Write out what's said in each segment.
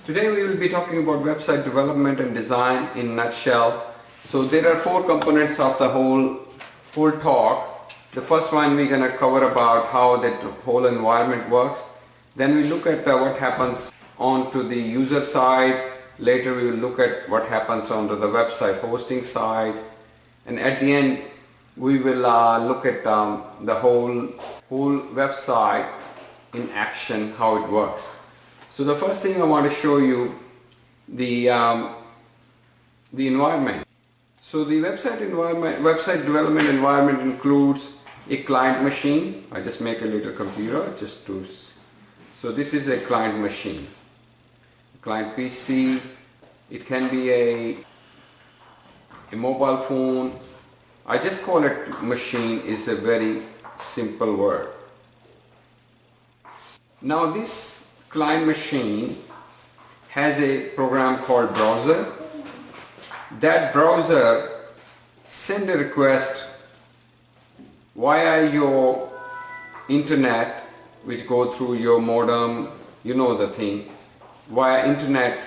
Today we will be talking about website development and design in a nutshell. So there are four components of the whole talk. The first one we're going to cover about how that whole environment works. Then we look at what happens onto the user side. Later we will look at what happens onto the website hosting side. And at the end we will look at the whole website in action, how it works. So the first thing I want to show you the environment. So the website development environment includes a client machine. I just make a little computer just to. So this is a client machine, client PC. It can be a mobile phone. I just call it machine. Is a very simple word. Now this client machine has a program called browser. That browser send a request via your internet, which go through your modem, you know the thing. Via internet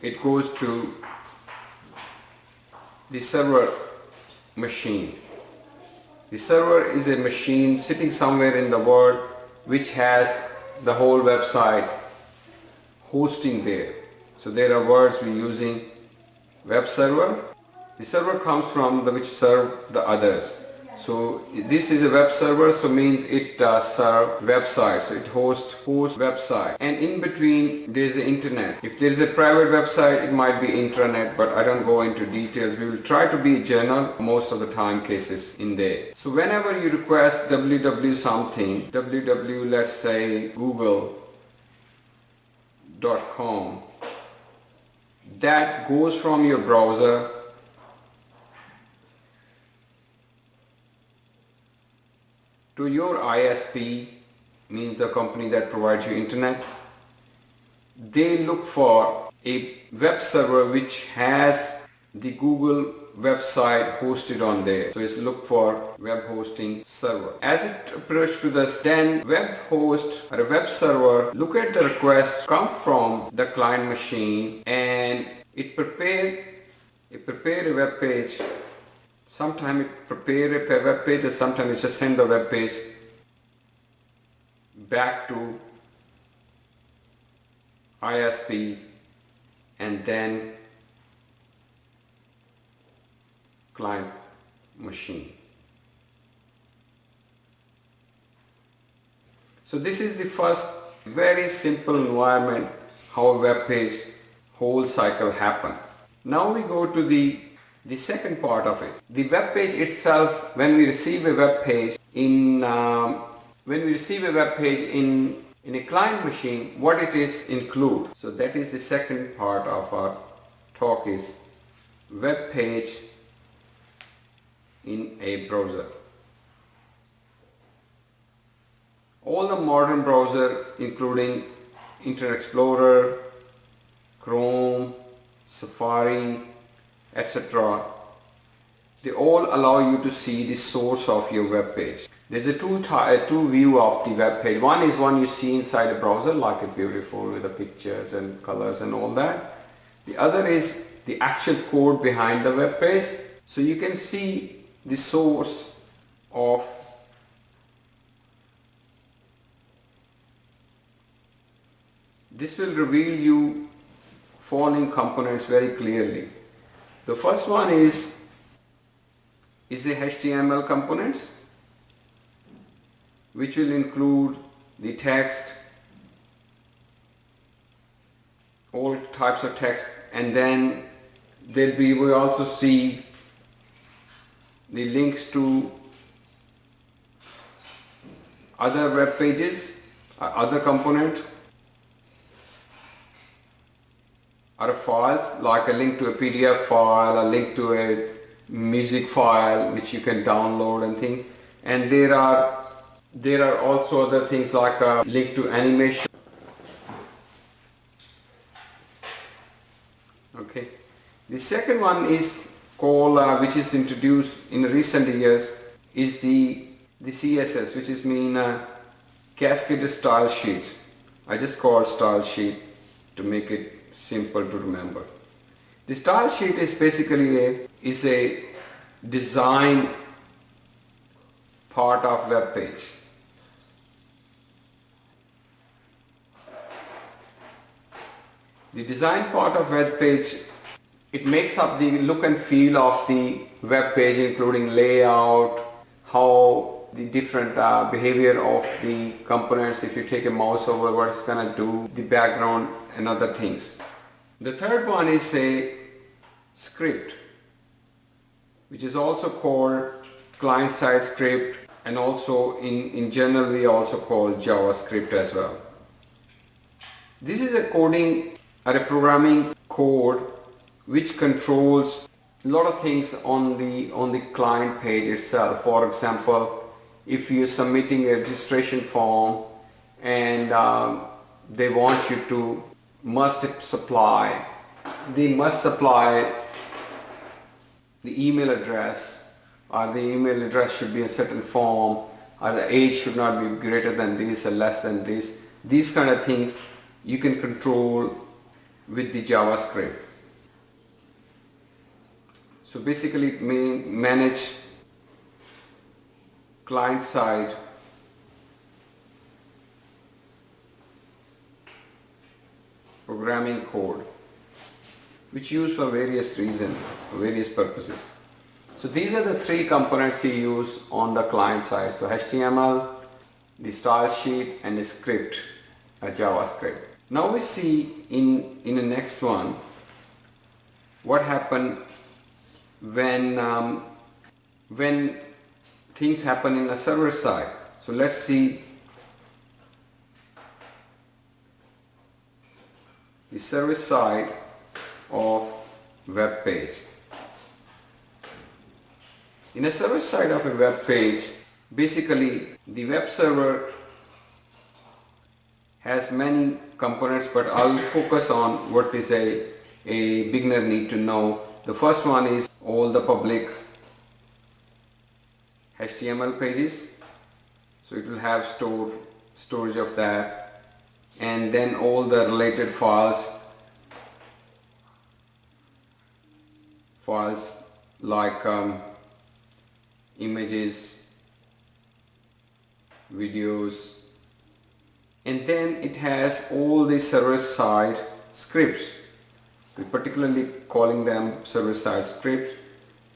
it goes to the server machine. The server is a machine sitting somewhere in the world which has the whole website hosting there. So there are words we're using: web server. The server comes from the which serve the others. So this is a web server, so means it serves websites. So it hosts website, and in between there is the internet. If there is a private website, it might be intranet, but I don't go into details. We will try to be general most of the time cases in there. So whenever you request www something, www, let's say google.com, that goes from your browser to your ISP, means the company that provides you internet. They look for a web server which has the Google website hosted on there. So it's look for web hosting server. As it approaches to this, then web host or a web server look at the request come from the client machine, and it prepare a web page. Sometimes it prepare a web page, or sometimes it just send the web page back to ISP, and then client machine. So this is the first very simple environment how a web page whole cycle happen. Now we go to the second part of it. The web page itself, when we receive a web page in a client machine, what it is include. So that is the second part of our talk, is web page in a browser. All the modern browser, including Internet Explorer, Chrome, Safari, etc., they all allow you to see the source of your web page. There's a two view of the web page. One is one you see inside a browser, like a beautiful with the pictures and colors and all that. The other is the actual code behind the web page. So you can see the source of this will reveal you following components very clearly. The first one is the HTML components, which will include the text, all types of text, and then we also see the links to other web pages, other component, or files, like a link to a PDF file, a link to a music file which you can download and things. And there are also other things like a link to animation. Okay. The second one is called, which is introduced in recent years, is the CSS, which is mean cascaded style sheets. I just call style sheet to make it simple to remember. The style sheet is basically a design part of web page. The design part of web page, it makes up the look and feel of the web page, including layout, how the different behavior of the components, if you take a mouse over, what it's gonna do, the background and other things. The third one is a script, which is also called client-side script, and also in general we also call JavaScript as well. This is a coding or a programming code which controls a lot of things on the client page itself. For example, if you're submitting a registration form and they want you to supply the email address, or the email address should be a certain form, or the age should not be greater than this or less than this. These kind of things you can control with the JavaScript. So basically it may manage client side programming code, which used for various reasons, for various purposes. So these are the three components you use on the client side. So HTML, the style sheet, and the script, a JavaScript. Now we see in the next one what happened when things happen in the server side. So let's see the service side of web page. In a server side of a web page, basically the web server has many components, but I'll focus on what is a beginner need to know. The first one is all the public HTML pages, so it will have storage of that, and then all the related files like images, videos, and then it has all the server-side scripts. We're particularly calling them server-side scripts.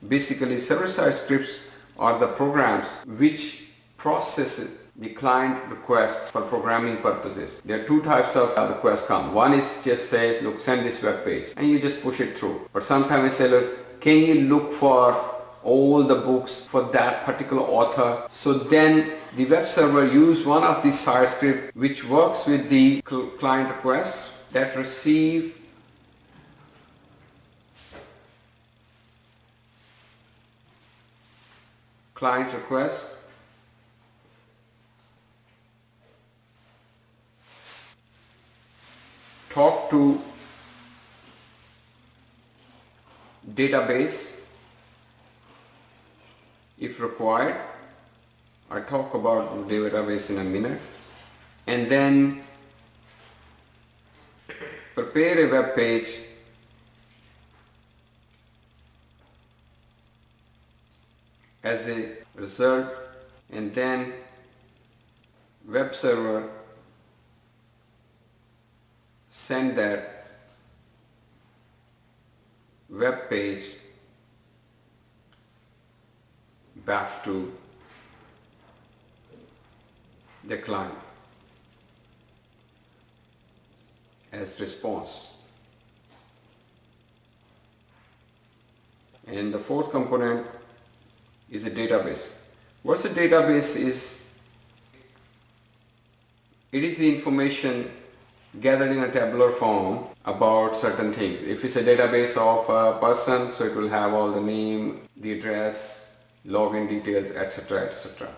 Basically, server-side scripts are the programs which process the client request for programming purposes. There are two types of requests come. One is just says, look, send this web page, and you just push it through. But sometimes we say, look, can you look for all the books for that particular author? So then the web server use one of these side scripts which works with the client request that receive client request, talk to database if required. I'll talk about the database in a minute, and then prepare a web page as a result, and then web server send that web page back to the client as response. And the fourth component is a database. What's a database is? It is the information gathered in a tabular form about certain things. If it's a database of a person, so it will have all the name, the address, login details, etc., etc.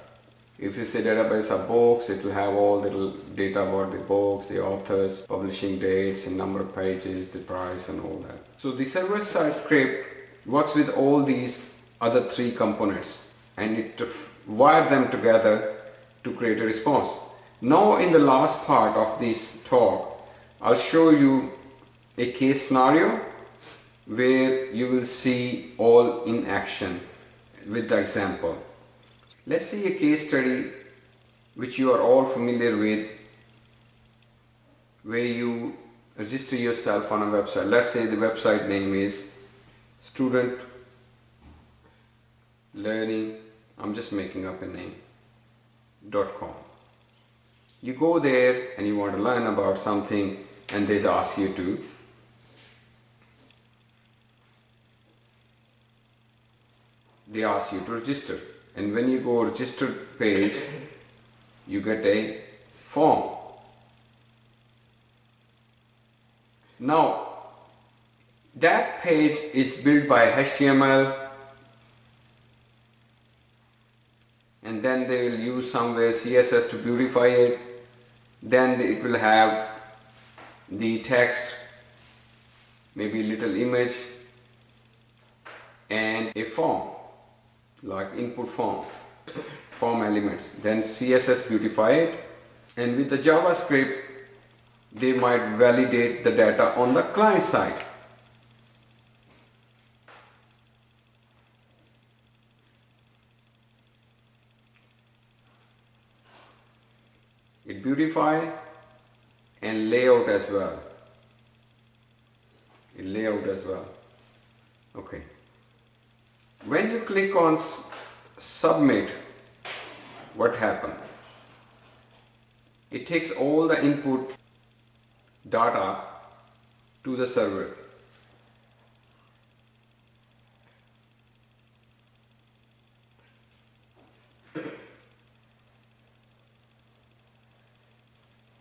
If it's a database of books, it will have all the data about the books, the authors, publishing dates, and number of pages, the price, and all that. So the server-side script works with all these other three components, and it wire them together to create a response. Now in the last part of this talk, I'll show you a case scenario where you will see all in action with the example. Let's see a case study which you are all familiar with, where you register yourself on a website. Let's say the website name is Student Learning, I'm just making up a name, .com. You go there and you want to learn about something, and they ask you to register. And when you go register page, you get a form. Now that page is built by HTML, and then they will use somewhere CSS to beautify it. Then it will have the text, maybe a little image, and a form, like input form elements. Then CSS beautify it, and with the JavaScript they might validate the data on the client side. It beautify and layout as well. Okay. When you click on submit, what happens? It takes all the input data to the server.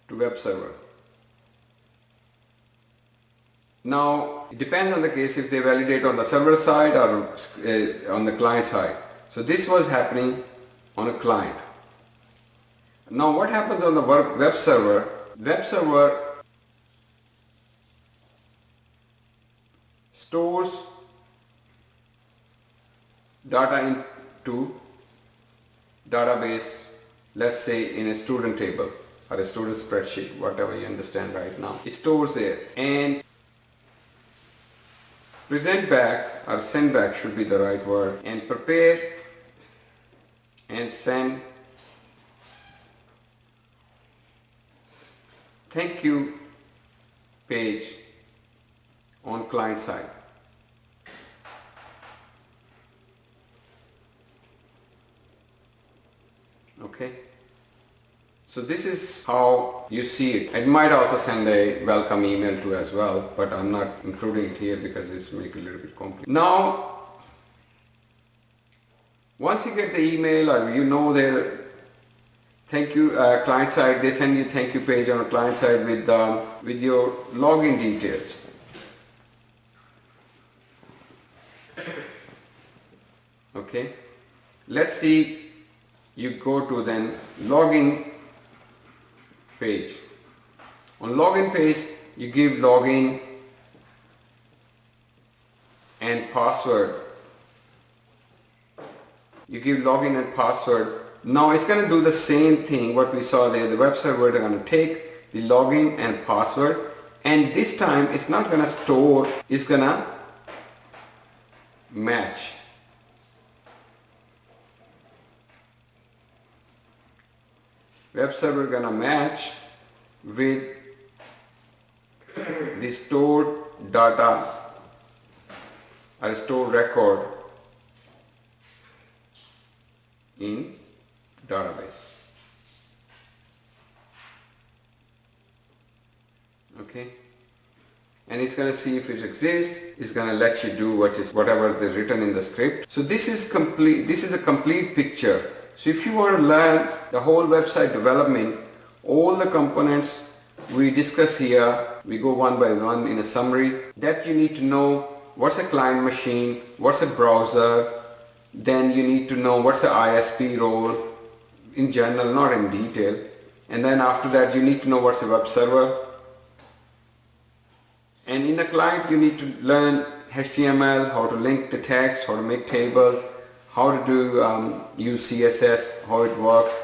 To web server. Now it depends on the case if they validate on the server side or on the client side. So this was happening on a client. Now what happens on the web server? Web server stores data into database, let's say in a student table or a student spreadsheet, whatever you understand right now. It stores there and present back, or send back should be the right word, and prepare and send thank you page on client side. Okay, so this is how you see it. It might also send a welcome email to as well, but I'm not including it here because it's make it a little bit complicated. Now once you get the email, or you know their thank you client side, they send you thank you page on a client side with your login details. Okay, let's see, you go to then login page. On login page you give login and password. You give login and password. Now it's going to do the same thing what we saw there. The web server is going to take the login and password, and this time it's not going to store, it's going to match. Web server gonna match with the stored data or stored record in database. Okay, and it's going to see if it exists. It's going to let you do whatever they written in the script. So this is complete. This is a complete picture. So if you want to learn the whole website development, all the components we discuss here, we go one by one in a summary, that you need to know what's a client machine, what's a browser, then you need to know what's the ISP role in general, not in detail, and then after that you need to know what's a web server, and in the client you need to learn HTML, how to link the text, how to make tables, how to do use CSS, how it works,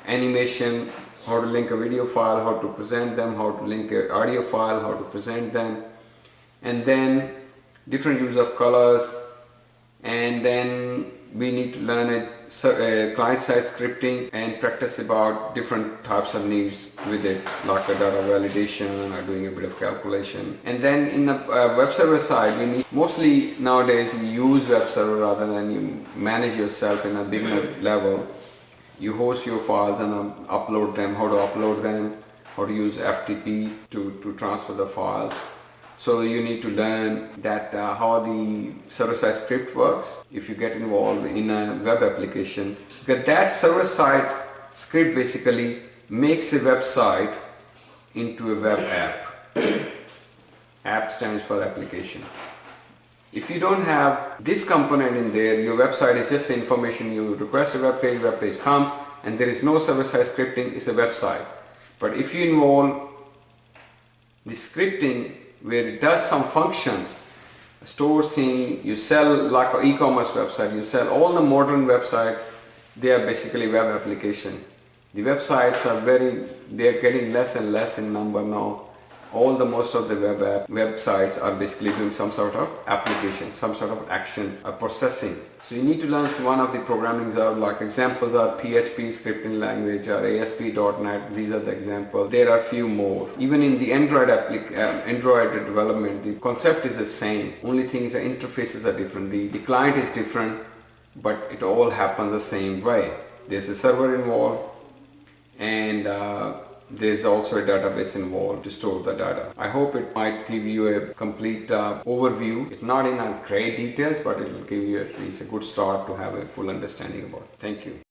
animation, how to link a video file, how to present them, how to link an audio file, how to present them, and then different use of colors, and then we need to learn a client-side scripting and practice about different types of needs with it, like a data validation or doing a bit of calculation. And then in the web server side, we need, mostly nowadays you use web server rather than you manage yourself in a beginner level. You host your files and upload them, how to upload them, how to use FTP to transfer the files. So you need to learn that how the server-side script works if you get involved in a web application. Because that server-side script basically makes a website into a web app. App stands for application. If you don't have this component in there, your website is just information. You request a web page comes, and there is no server-side scripting, it's a website. But if you involve the scripting where it does some functions, store thing, you sell like an e-commerce website, you sell all the modern website, they are basically web application. The websites are they are getting less and less in number now. Most of the websites are basically doing some sort of application, some sort of action or processing. So you need to learn one of the programming, like examples are PHP scripting language or ASP.NET. These are the examples. There are few more. Even in the Android development, the concept is the same. Only things, the interfaces are different. The client is different, but it all happens the same way. There's a server involved, and there's also a database involved to store the data. I hope it might give you a complete overview. It's not in great details, but it will give you at least a good start to have a full understanding about it. Thank you.